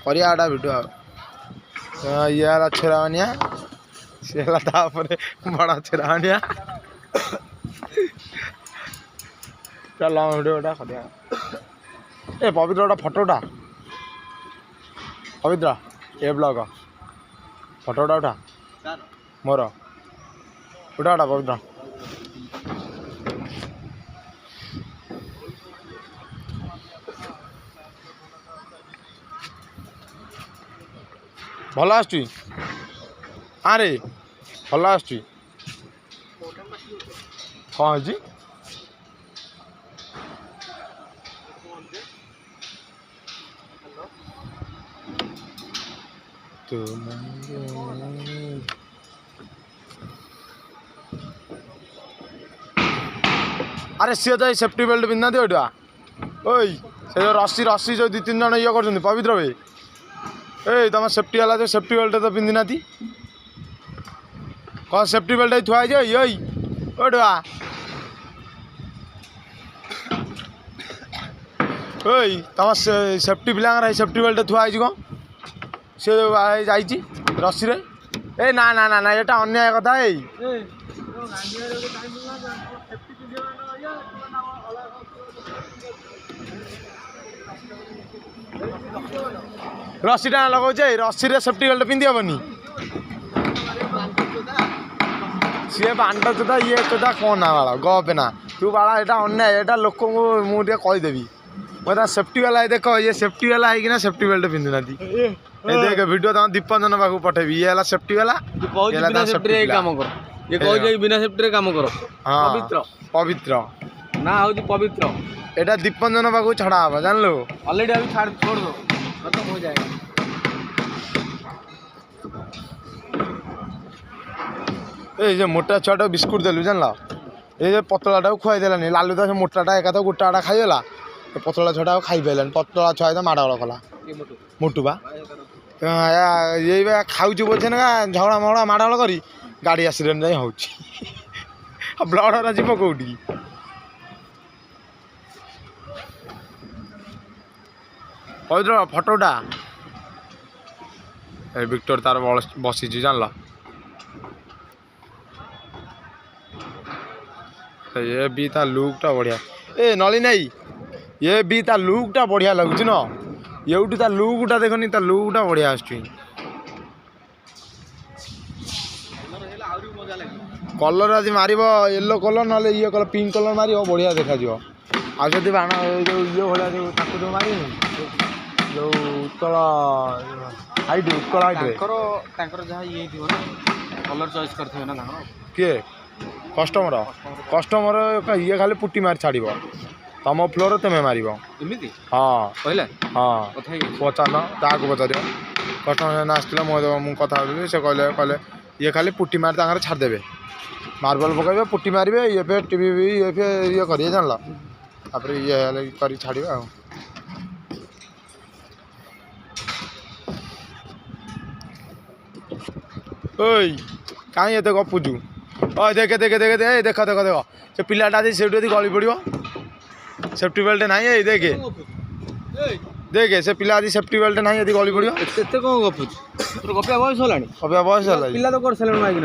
करिया भिडियो ये है छेरानिया सी है बड़ा छेरानिया लंग भिडियोटा करिया ए पवित्र गोटा फटोटा पवित्र ए ब्लॉग फटोटा उठा मोर उठा उठा पवित्र भल आसुची हाँ रे भल आसुची हाँ जी अरे सी तो सेफ्टी बेल्ट पिंधा दिया ओई से जो रस्सी रस्सी जो 2-3 जन ये कर पवित्र भाई ए तुम सेफ्टी वाला जो सेफ्टी बेल्ट तो पिंधि ना कौन सेफ्टी बेल्ट थुआ यही ओडा ओई तुम सेफ्टी पिला सेफ्टी बेल्ट थुआ कौन सी जाइए रस्सी रे ए ना ना ना ना यहाँ अन्याय कथा रस्सी टा लगाऊे रस्सी रे सेफ्टी बेल्ट पिंधि हेनी सी बांट चोदा ये चोदा कौन ना बाला गपे ना तू बाला यहाँ अन्याय यहाँ लोक मुझे कहीदेवी मैं सेफ्टी वाला देख ये सेफ्टी वाला है सेफ्टी बेल्ट पिंधु ना देख वीडियो तुम दीपंजन पाक पठेबी ये है सेफ्टी वाला बिना सेफ्टी काम कर ये कह बिना सेफ्टी काम कर पवित्र पवित्र ना हूँ पवित्र एटा दीपंजन पाक छड़ा हम जान लो ऑलरेडी अभी छोड़ दो खत्म हो जाएगा ये जो मोटा छुआटा बिस्कुट देलु जान ये पतलाटा खुआई देलानी लालू तो मोटाटा एका तो गोटाटा खाईगला पतला छुआटा खाई पारानी पतला छुआ तो माड़गोल कला मोटू बा ये खाऊ बोझे ना झगड़ा मगड़ा माड़गोल कर गाड़ी एक्सीडेंट जाए हो ब्लड जीव कौटी पवित्र फटोटा विक्टर तार बसी जान ये भी ता लुकटा बढ़िया ए नली नाई ये भी ता लुकटा बढ़िया लगुच न ये ता लुकटा देखनी ता लुकटा बढ़िया आसुची कलर आज मार येलो कलर ना ये कलर पिंक कलर मार बढ़िया देखा आज बाण जो ये भाया जो मारे जो उत्कल हाइट उत्कल हाइट जहाँ ये कलर चॉइस करते ना किए कस्टमर कस्टमर ये खाली पुटी मार छाड़ तुम फ्लोर तुम मार हाँ हाँ पचार ताक पचार कस्टमर आसला मुझे कथा से कहले ये खाली पुटी मार छाड़देवे मार्बल पकड़े पुटी मारे ये फे टीवी ये फे ये करिए जानल तापर ये कर छाड़ ओई कहीं एत गपुचु देखे देखे देखे दे देख देख देख से पिलाटा से गली पड़ो सेफ्टी बेल्ट ना देखे देखे से पिला सेफ्टी बेल्ट ना गली पड़ो कौन गपुचु गपिया बयस है बयस है पिला तो कर सारे माइक